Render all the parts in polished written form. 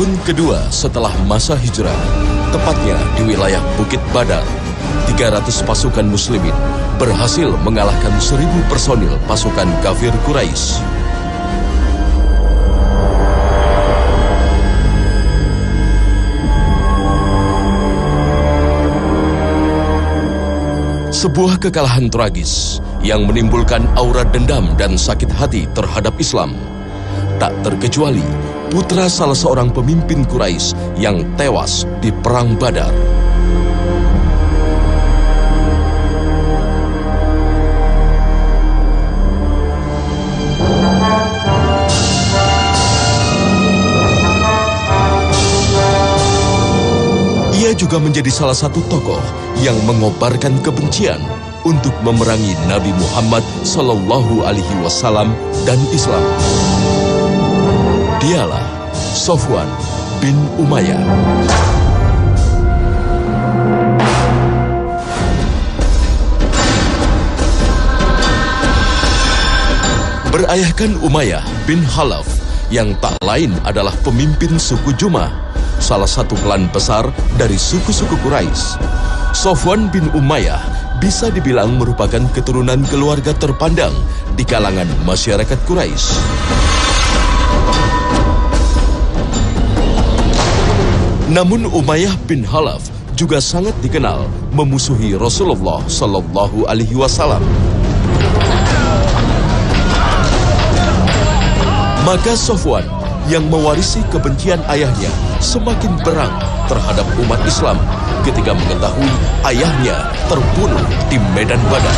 tahun kedua setelah masa hijrah, tepatnya di wilayah Bukit Badar, 300 pasukan muslimin berhasil mengalahkan 1000 personil pasukan kafir Quraisy. Sebuah kekalahan tragis yang menimbulkan aura dendam dan sakit hati terhadap Islam. Tak terkecuali putra salah seorang pemimpin Quraisy yang tewas di Perang Badar. Ia juga menjadi salah satu tokoh yang mengobarkan kebencian untuk memerangi Nabi Muhammad Sallallahu Alaihi Wasallam dan Islam. Dialah Sofwan bin Umayyah. Berayahkan Umayyah bin Khalaf yang tak lain adalah pemimpin suku Jumah, salah satu klan besar dari suku-suku Quraisy. Sofwan bin Umayyah bisa dibilang merupakan keturunan keluarga terpandang di kalangan masyarakat Quraisy. Namun Umayyah bin Khalaf juga sangat dikenal memusuhi Rasulullah Sallallahu Alaihi Wasallam. Maka Sofwan yang mewarisi kebencian ayahnya semakin berang terhadap umat Islam ketika mengetahui ayahnya terbunuh di medan Badar.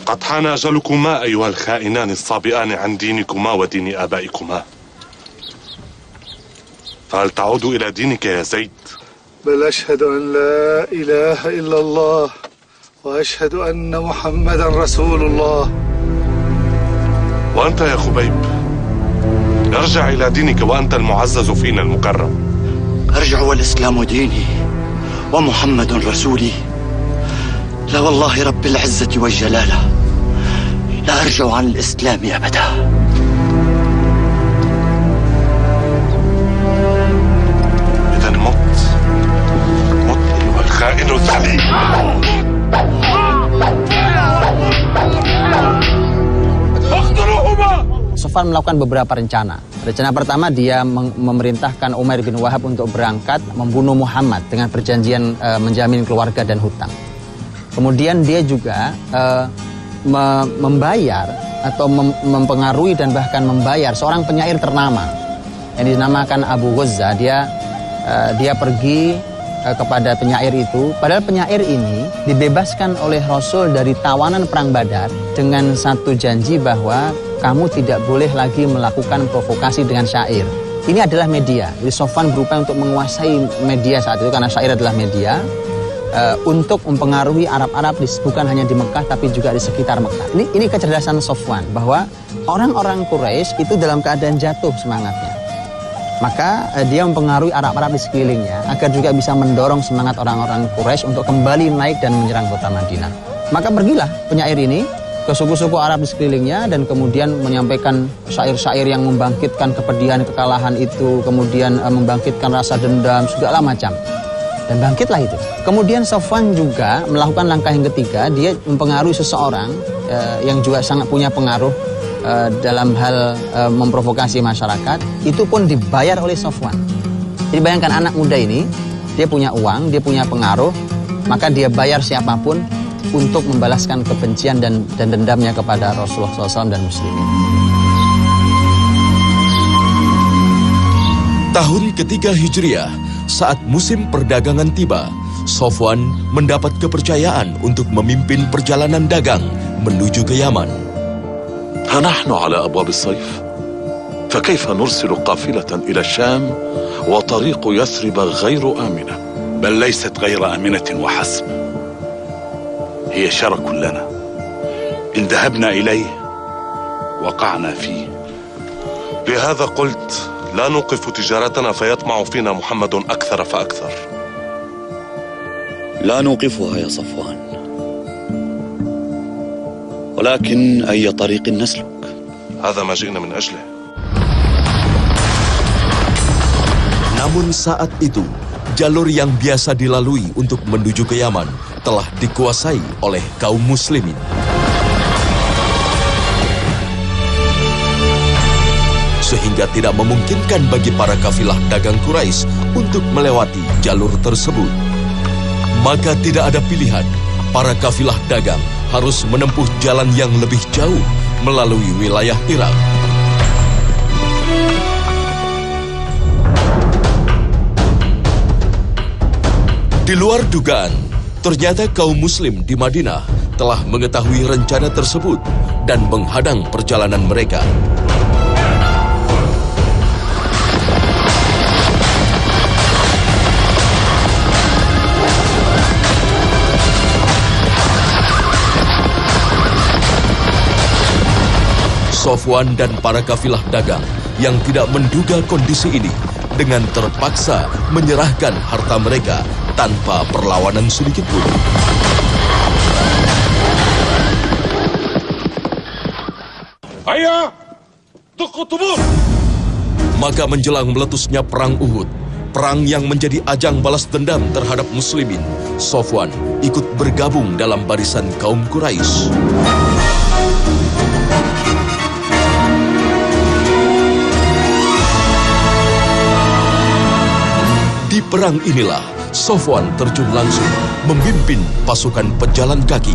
قد حان أجلكما أيها الخائنان الصابئان عن دينكما ودين آبائكما. فهل تعود إلى دينك يا زيد؟ بل أشهد أن لا إله إلا الله وأشهد أن محمدا رسول الله. وأنت يا خبيب ارجع إلى دينك وأنت المعزز فينا المكرم. أرجع والإسلام ديني ومحمد رسولي. لا والله رب العزة والجلالة لا أرجع عن الإسلام أبدا. إذا مت أيها الخائن الذليل. Sofwan melakukan beberapa rencana. Rencana pertama, dia memerintahkan Umair bin Wahab untuk berangkat membunuh Muhammad dengan perjanjian menjamin keluarga dan hutang. Kemudian dia juga membayar atau mempengaruhi dan bahkan membayar seorang penyair ternama yang dinamakan Abu Ghazza. Dia pergi kepada penyair itu, padahal penyair ini dibebaskan oleh Rasul dari tawanan perang Badar dengan satu janji bahwa kamu tidak boleh lagi melakukan provokasi dengan syair. Ini adalah media. Jadi Sofwan berupaya untuk menguasai media saat itu karena syair adalah media, untuk mempengaruhi Arab-Arab bukan hanya di Mekah tapi juga di sekitar Mekah. Ini kecerdasan Sofwan, bahwa orang-orang Quraisy itu dalam keadaan jatuh semangatnya. Maka dia mempengaruhi Arab-Arab di sekelilingnya agar juga bisa mendorong semangat orang-orang Quraisy untuk kembali naik dan menyerang kota Madinah. Maka pergilah penyair ini ke suku-suku Arab di sekelilingnya dan kemudian menyampaikan syair-syair yang membangkitkan kepedihan kekalahan itu, kemudian membangkitkan rasa dendam, segala macam. Dan bangkitlah itu. Kemudian Sofwan juga melakukan langkah yang ketiga, dia mempengaruhi seseorang yang juga sangat punya pengaruh dalam hal memprovokasi masyarakat, itu pun dibayar oleh Sofwan. Jadi bayangkan anak muda ini, dia punya uang, dia punya pengaruh, maka dia bayar siapapun untuk membalaskan kebencian dan dendamnya kepada Rasulullah SAW dan muslimin. Tahun ketiga Hijriah, saat musim perdagangan tiba, Sofwan mendapat kepercayaan untuk memimpin perjalanan dagang menuju ke Yaman. فنحن على أبواب الصيف فكيف نرسل قافلة إلى الشام وطريق يثرب غير آمنة؟ بل ليست غير آمنة وحسب، هي شرك لنا إن ذهبنا إليه وقعنا فيه. لهذا قلت لا نوقف تجارتنا فيطمع فينا محمد أكثر فأكثر. لا نوقفها يا صفوان، ولكن أي طريق نسلك؟ هذا ما جئنا من أجله. Namun saat itu, jalur yang biasa dilalui untuk menuju ke Yaman telah dikuasai oleh kaum muslimin. Sehingga tidak memungkinkan bagi para kafilah dagang Quraisy untuk melewati jalur tersebut. Maka tidak ada pilihan, para kafilah dagang harus menempuh jalan yang lebih jauh melalui wilayah Irak. Di luar dugaan, ternyata kaum muslim di Madinah telah mengetahui rencana tersebut dan menghadang perjalanan mereka. Sofwan dan para kafilah dagang yang tidak menduga kondisi ini dengan terpaksa menyerahkan harta mereka tanpa perlawanan sedikit pun. Ayah, tukutubur. Maka menjelang meletusnya perang Uhud, perang yang menjadi ajang balas dendam terhadap muslimin, Sofwan ikut bergabung dalam barisan kaum Quraisy. Di perang inilah, Sofwan terjun langsung memimpin pasukan pejalan kaki.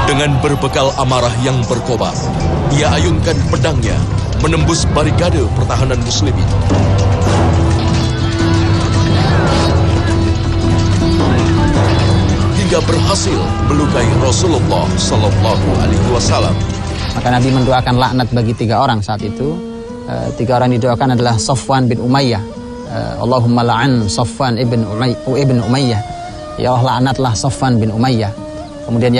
Dengan berbekal amarah yang berkobar, ia ayunkan pedangnya menembus barikade pertahanan muslimin. Hingga berhasil melukai Rasulullah Sallallahu Alaihi Wasallam. Maka Nabi mendoakan laknat bagi 3 orang saat itu. 3 orang didoakan adalah Sofwan bin Umayyah. Allahumma la'an Sofwan ibn Umayyah. Ya Allah, laknatlah Sofwan bin Umayyah. Kemudian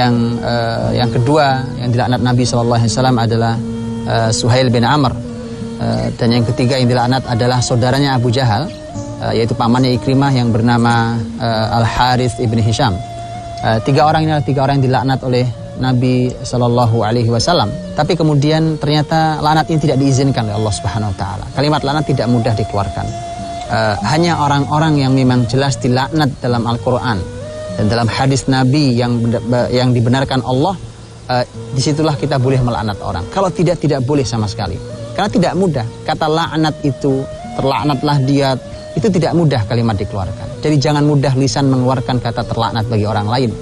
yang kedua yang dilaknat Nabi Sallallahu Alaihi Wasallam adalah Suhail bin Amr. Dan yang ketiga yang dilaknat adalah saudaranya Abu Jahal, yaitu pamannya Ikrimah yang bernama Al-Harith ibn Hisham. 3 orang ini adalah 3 orang yang dilaknat oleh Nabi Sallallahu Alaihi Wasallam. Tapi kemudian ternyata laknat ini tidak diizinkan oleh Allah Subhanahu Wa Taala. Kalimat laknat tidak mudah dikeluarkan. Hanya orang-orang yang memang jelas dilaknat dalam Al-Quran dan dalam hadis Nabi yang dibenarkan Allah, disitulah kita boleh melaknat orang. Kalau tidak boleh sama sekali. Karena tidak mudah. Kata laknat itu, terlaknatlah dia, itu tidak mudah kalimat dikeluarkan. Jadi jangan mudah lisan mengeluarkan kata terlaknat bagi orang lain.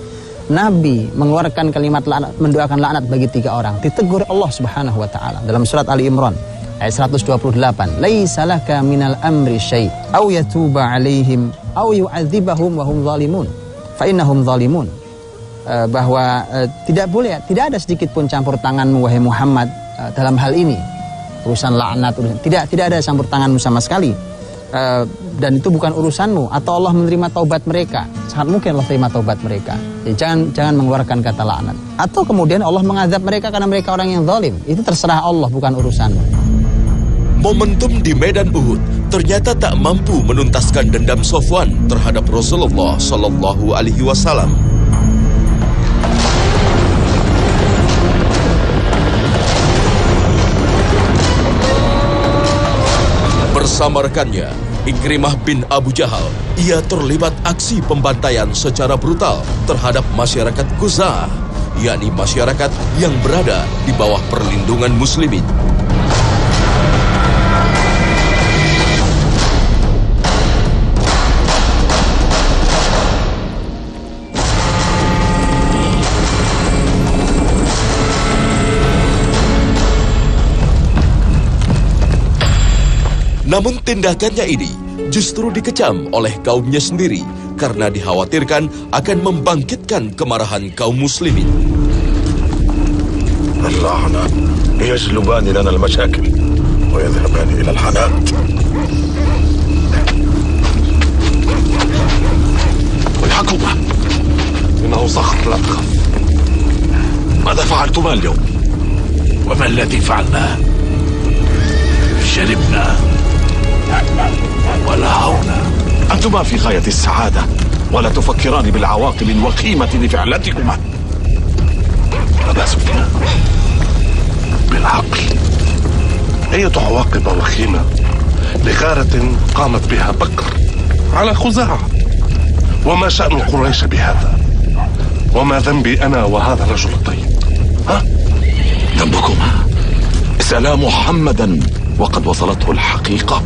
Nabi mengeluarkan kalimat laknat, mendoakan laknat bagi 3 orang. Ditegur Allah Subhanahu Wa Taala dalam surat Ali Imran ayat 128. Laisa laka minal amri syai' aw yatuba 'alaihim aw yu'adzibahum wa hum zalimun fa innahum zalimun. Bahwa tidak boleh, tidak ada sedikit pun campur tanganmu wahai Muhammad dalam hal ini. Urusan laknat, tidak ada campur tanganmu sama sekali. Dan itu bukan urusanmu, atau Allah menerima taubat mereka. Sangat mungkin Allah terima taubat mereka. Jadi jangan mengeluarkan kata laknat. Atau kemudian Allah mengazab mereka karena mereka orang yang zalim. Itu terserah Allah, bukan urusanmu. Momentum di medan Uhud ternyata tak mampu menuntaskan dendam Sofwan terhadap Rasulullah Sallallahu Alaihi Wasallam. Bersama rekannya, Ikrimah bin Abu Jahal, ia terlibat aksi pembantaian secara brutal terhadap masyarakat Khuza'ah, yakni masyarakat yang berada di bawah perlindungan muslimin. Namun tindakannya ini justru dikecam oleh kaumnya sendiri karena dikhawatirkan akan membangkitkan kemarahan kaum muslimin. اللعنة يجلبان لنا المشاكل ويذهبان إلى الحنات. ويحكم إنه صخر لا تخف. ماذا فعلتما اليوم؟ وما الذي فعلناه؟ شربنا ولهونا. أنتما في غاية السعادة ولا تفكران بالعواقب الوخيمة لفعلتكما. أبا سفيان، بالعقل. أية عواقب وخيمة لغارة قامت بها بكر على خزاعة؟ وما شأن قريش بهذا؟ وما ذنبي أنا وهذا الرجل الطيب؟ ها؟ ذنبكما اسألا محمدا وقد وصلته الحقيقة.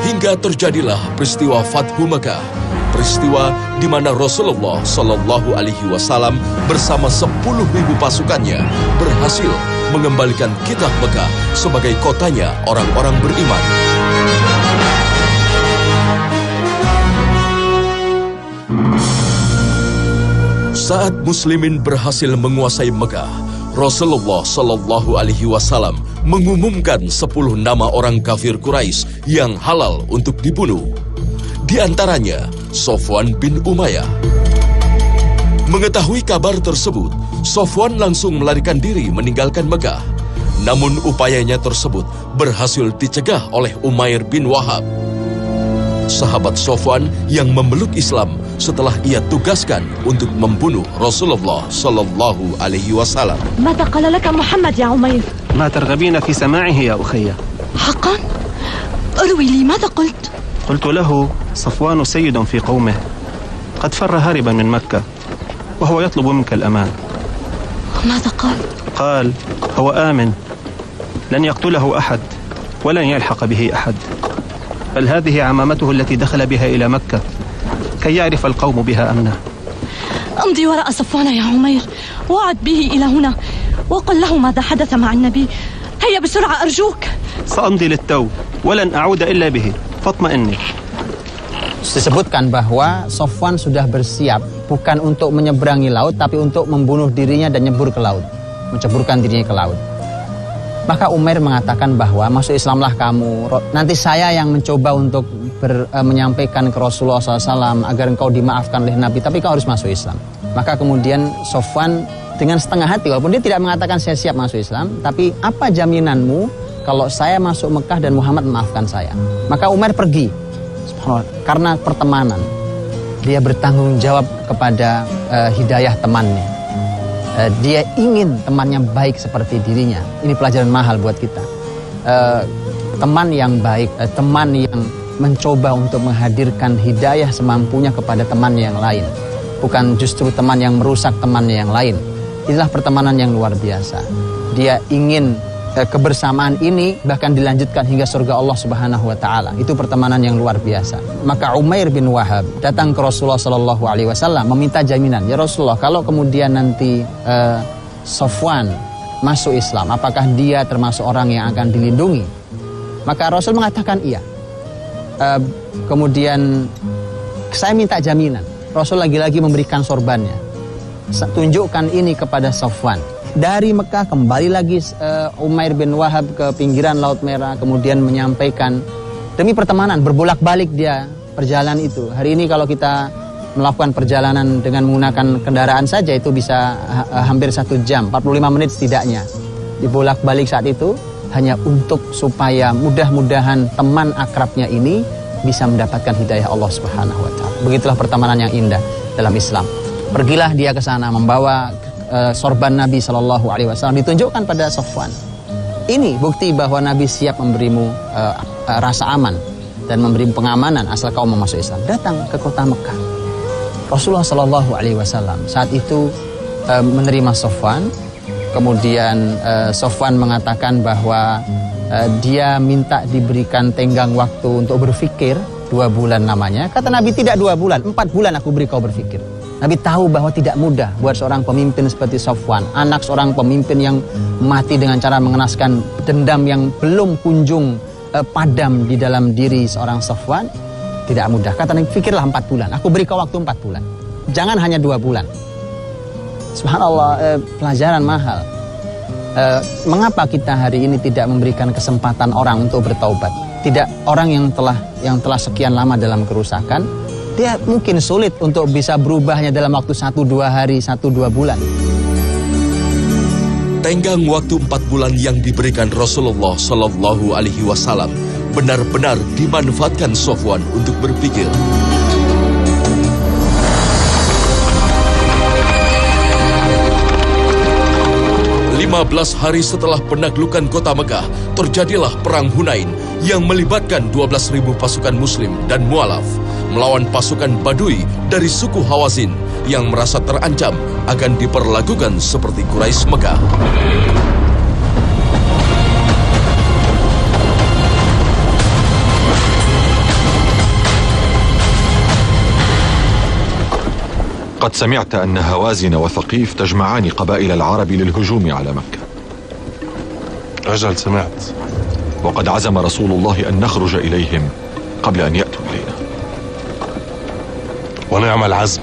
Hingga terjadilah peristiwa Fathu Mekah, peristiwa di mana Rasulullah Shallallahu Alaihi Wasallam bersama 10.000 pasukannya berhasil mengembalikan kitab Mekah sebagai kotanya orang-orang beriman. Saat muslimin berhasil menguasai Mekah, Rasulullah Shallallahu Alaihi Wasallam mengumumkan 10 nama orang kafir Quraisy yang halal untuk dibunuh. Di antaranya Sofwan bin Umayyah. Mengetahui kabar tersebut, Sofwan langsung melarikan diri meninggalkan Mekah. Namun upayanya tersebut berhasil dicegah oleh Umair bin Wahab, sahabat Sofwan yang memeluk Islam setelah ia tugaskan untuk membunuh Rasulullah Sallallahu Alaihi Wasallam. ماذا قال لك محمد يا عمير؟ ما ترغبين في سماعه يا أخي؟ حقا؟ أروي لي ماذا قلت؟ قلت له صفوان سيد في قومه قد فر هاربا من مكة وهو يطلب منك الأمان. ماذا قال؟ قال هو آمن، لن يقتله أحد ولن يلحق به أحد، بل هذه عمامته التي دخل بها إلى مكة كي يعرف القوم بها أمنا. أمضي وراء صفوان يا عمير وعد به إلى هنا وقل له ماذا حدث مع النبي. هيا بسرعة أرجوك. سأمضي للتو ولن أعود إلا به فاطمئني. Disebutkan bahwa Sofwan sudah bersiap bukan untuk menyeberangi laut tapi untuk membunuh dirinya dan nyebur ke laut, menceburkan dirinya ke laut. Maka Umair mengatakan bahwa masuk Islamlah kamu, nanti saya yang mencoba untuk menyampaikan ke Rasulullah SAW agar engkau dimaafkan oleh Nabi, tapi kau harus masuk Islam. Maka kemudian Sofwan dengan setengah hati, walaupun dia tidak mengatakan saya siap masuk Islam, tapi apa jaminanmu kalau saya masuk Mekah dan Muhammad memaafkan saya? Maka Umair pergi, karena pertemanan. Dia bertanggung jawab kepada hidayah temannya. Dia ingin temannya baik seperti dirinya. Ini pelajaran mahal buat kita. Teman yang baik, teman yang mencoba untuk menghadirkan hidayah semampunya kepada teman yang lain, bukan justru teman yang merusak temannya yang lain. Inilah pertemanan yang luar biasa. Dia ingin kebersamaan ini bahkan dilanjutkan hingga surga Allah Subhanahu wa taala. Itu pertemanan yang luar biasa. Maka Umair bin Wahab datang ke Rasulullah sallallahu alaihi wasallam meminta jaminan, "Ya Rasulullah, kalau kemudian nanti Sofwan masuk Islam, apakah dia termasuk orang yang akan dilindungi?" Maka Rasul mengatakan iya. Kemudian saya minta jaminan. Rasul lagi-lagi memberikan sorbannya. Tunjukkan ini kepada Sofwan. Dari Mekah kembali lagi Umair bin Wahab ke pinggiran Laut Merah, kemudian menyampaikan demi pertemanan, berbolak-balik dia perjalanan itu. Hari ini kalau kita melakukan perjalanan dengan menggunakan kendaraan saja itu bisa hampir 1 jam, 45 menit setidaknya. Dibolak-balik saat itu hanya untuk supaya mudah-mudahan teman akrabnya ini bisa mendapatkan hidayah Allah Subhanahu wa taala. Begitulah pertemanan yang indah dalam Islam. Pergilah dia ke sana membawa sorban Nabi Shallallahu Alaihi Wasallam, ditunjukkan pada Sofwan. Ini bukti bahwa Nabi siap memberimu rasa aman dan memberimu pengamanan asal kau mau masuk Islam. Datang ke kota Mekah. Rasulullah Shallallahu Alaihi Wasallam saat itu menerima Sofwan. Kemudian Sofwan mengatakan bahwa dia minta diberikan tenggang waktu untuk berpikir 2 bulan namanya. Kata Nabi, tidak 2 bulan, 4 bulan aku beri kau berpikir. Nabi tahu bahwa tidak mudah buat seorang pemimpin seperti Sofwan, anak seorang pemimpin yang mati dengan cara mengenaskan dendam yang belum kunjung padam di dalam diri seorang Sofwan. Tidak mudah. Kata Nabi, pikirlah 4 bulan. Aku beri kau waktu 4 bulan. Jangan hanya 2 bulan. Subhanallah, pelajaran mahal. Mengapa kita hari ini tidak memberikan kesempatan orang untuk bertaubat? tidak orang yang telah sekian lama dalam kerusakan, dia mungkin sulit untuk bisa berubahnya dalam waktu 1-2 hari, 1-2 bulan. Tenggang waktu 4 bulan yang diberikan Rasulullah Shallallahu Alaihi Wasallam benar-benar dimanfaatkan Sofwan untuk berpikir. 15 hari setelah penaklukan kota Mekah, terjadilah Perang Hunain yang melibatkan 12.000 pasukan Muslim dan mualaf melawan pasukan Badui dari suku Hawazin yang merasa terancam akan diperlakukan seperti Quraisy Mekah. قد سمعت أن هوازن وثقيف تجمعان قبائل العرب للهجوم على مكة. أجل سمعت. وقد عزم رسول الله أن نخرج إليهم قبل أن يأتوا إلينا. ونعم العزم.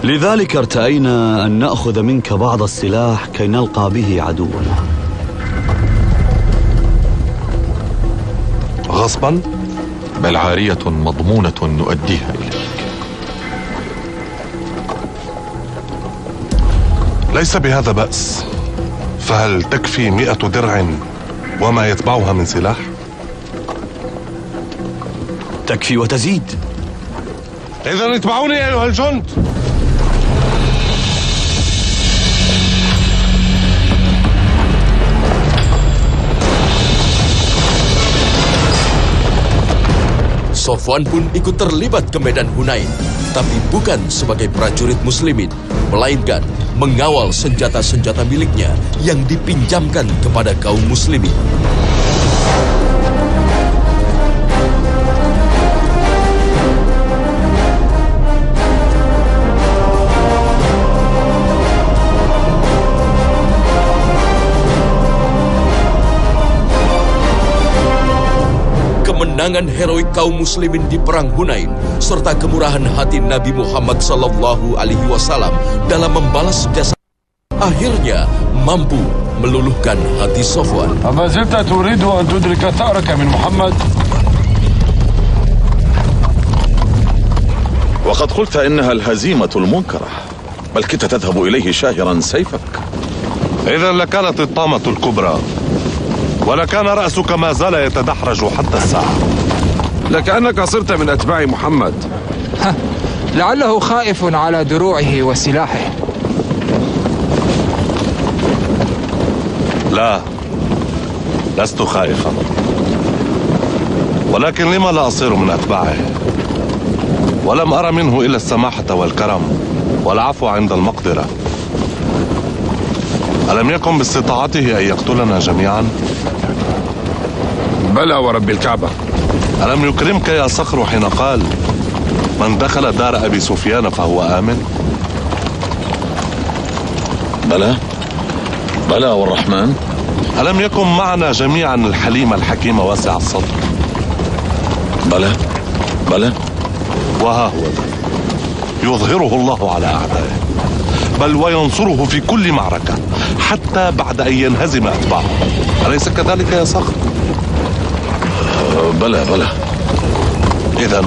لذلك ارتأينا أن نأخذ منك بعض السلاح كي نلقى به عدونا. غصبا؟ بل عارية مضمونة نؤديها إليك. ليس بهذا بأس. فهل تكفي 100 درع وما يتبعها من سلاح؟ تكفي وتزيد. إذن اتبعوني أيها الجند. Sofwan pun ikut terlibat ke medan Hunain, tapi bukan sebagai prajurit muslimin, melainkan mengawal senjata-senjata miliknya yang dipinjamkan kepada kaum muslimin. Kemenangan heroik kaum muslimin di Perang Hunain serta kemurahan hati Nabi Muhammad Sallallahu Alaihi Wasallam dalam membalas jasa akhirnya mampu meluluhkan hati Sofwan. أما زلت تريد أن تدرك ثأرك من محمد؟ وقد قلت إنها الهزيمة المنكرة، بل كنت تذهب إليه شاهرا سيفك. إذا لكانت الطامة الكبرى ولكان رأسك ما زال يتدحرج حتى الساعة. لكأنك صرت من أتباع محمد. لعله خائف على دروعه وسلاحه. لا، لست خائفا، ولكن لما لا أصير من أتباعه؟ ولم أرى منه إلا السماحة والكرم والعفو عند المقدرة. ألم يكن باستطاعته أن يقتلنا جميعا؟ بلى ورب الكعبة. ألم يكرمك يا صخر حين قال من دخل دار أبي سفيان فهو آمن؟ بلى بلى والرحمن. ألم يكن معنا جميعا الحليم الحكيم واسع الصدر؟ بلى بلى. وها هو يظهره الله على أعدائه، بل وينصره في كل معركة حتى بعد أن ينهزم أتباعه. أليس كذلك يا صخر؟ بلى بلى. إذن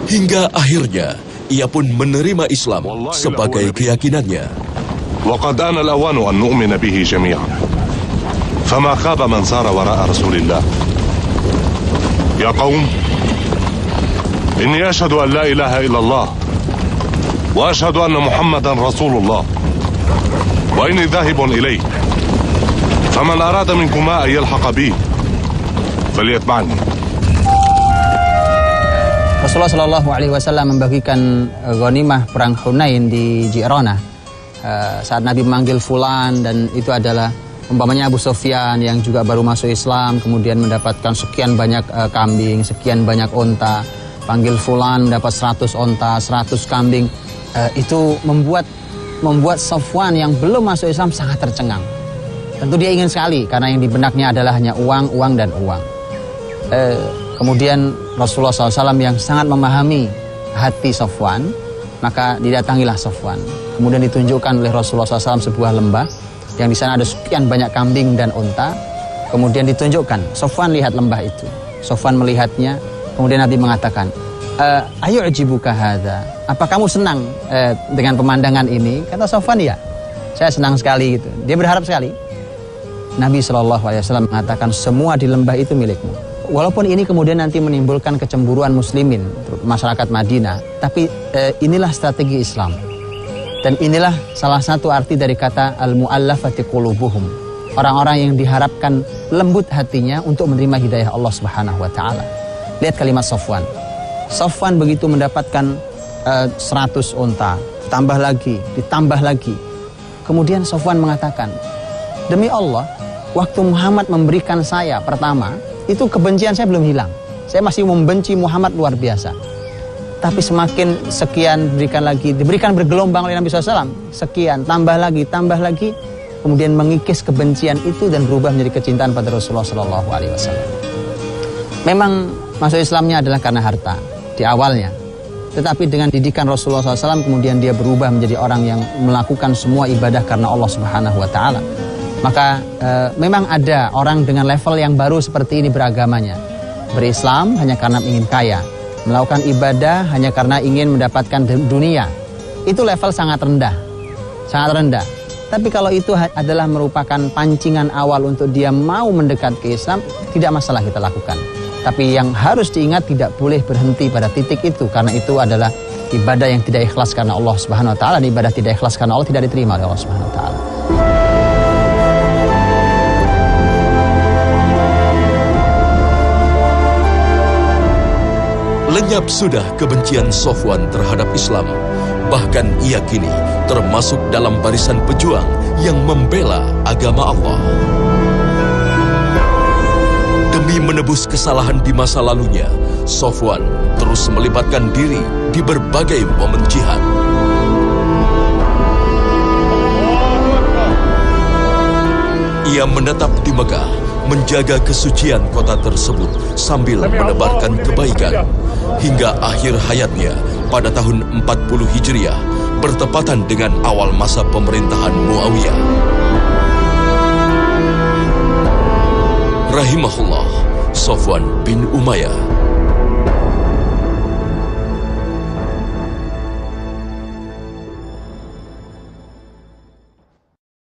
Hingga akhirnya ia pun menerima Islam sebagai keyakinannya. وقد آن الأوان أن نؤمن به جميعا، فما خاب من سار وراء رسول الله. يا قوم، إني أشهد أن لا إله إلا الله وأشهد أن محمدا رسول الله وإني ذاهب إليه، فمن أراد منكما أن يلحق بي فليتبعني. Rasulullah Shallallahu Alaihi Wasallam membagikan ghanimah perang Hunain di Ji'rana saat Nabi memanggil Fulan, dan itu adalah umpamanya Abu Sufyan yang juga baru masuk Islam kemudian mendapatkan sekian banyak kambing, sekian banyak onta, panggil Fulan mendapat 100 onta, 100 kambing. Itu membuat Sofwan yang belum masuk Islam sangat tercengang. Tentu dia ingin sekali karena yang di benaknya adalah hanya uang, uang dan uang. Kemudian Rasulullah SAW yang sangat memahami hati Sofwan, maka didatangilah Sofwan. Kemudian ditunjukkan oleh Rasulullah SAW sebuah lembah yang di sana ada sekian banyak kambing dan unta. Kemudian ditunjukkan, Sofwan lihat lembah itu. Sofwan melihatnya, kemudian Nabi mengatakan, ayo ajibuka hadza. Apa kamu senang dengan pemandangan ini? Kata Sofwan, ya. Saya senang sekali gitu. Dia berharap sekali. Nabi SAW mengatakan semua di lembah itu milikmu. Walaupun ini kemudian nanti menimbulkan kecemburuan muslimin, masyarakat Madinah, tapi inilah strategi Islam. Dan inilah salah satu arti dari kata al-mu'allafati qulubuhum. Orang-orang yang diharapkan lembut hatinya untuk menerima hidayah Allah Subhanahu wa taala. Lihat kalimat Sofwan. Sofwan begitu mendapatkan 100 unta, ditambah lagi. Kemudian Sofwan mengatakan, demi Allah, waktu Muhammad memberikan saya pertama, itu kebencian saya belum hilang. Saya masih membenci Muhammad luar biasa. Tapi semakin sekian diberikan bergelombang oleh Nabi SAW. Sekian, tambah lagi. Kemudian mengikis kebencian itu dan berubah menjadi kecintaan pada Rasulullah SAW. Memang masuk Islamnya adalah karena harta di awalnya. Tetapi dengan didikan Rasulullah SAW kemudian dia berubah menjadi orang yang melakukan semua ibadah karena Allah Subhanahu wa taala. Maka memang ada orang dengan level yang baru seperti ini beragamanya. Berislam hanya karena ingin kaya, melakukan ibadah hanya karena ingin mendapatkan dunia. Itu level sangat rendah. Tapi kalau itu adalah merupakan pancingan awal untuk dia mau mendekat ke Islam, tidak masalah kita lakukan. Tapi yang harus diingat, tidak boleh berhenti pada titik itu, karena itu adalah ibadah yang tidak ikhlas karena Allah Subhanahu wa taala. Dan ibadah tidak ikhlas karena Allah tidak diterima oleh Allah Subhanahu wa taala. Lenyap sudah kebencian Sofwan terhadap Islam. Bahkan ia kini termasuk dalam barisan pejuang yang membela agama Allah. Demi menebus kesalahan di masa lalunya, Sofwan terus melibatkan diri di berbagai momen jihad. Ia menetap di Mekah, menjaga kesucian kota tersebut sambil menebarkan kebaikan. Hingga akhir hayatnya pada tahun 40 Hijriah, bertepatan dengan awal masa pemerintahan Muawiyah. Rahimahullah, Sofwan bin Umayyah.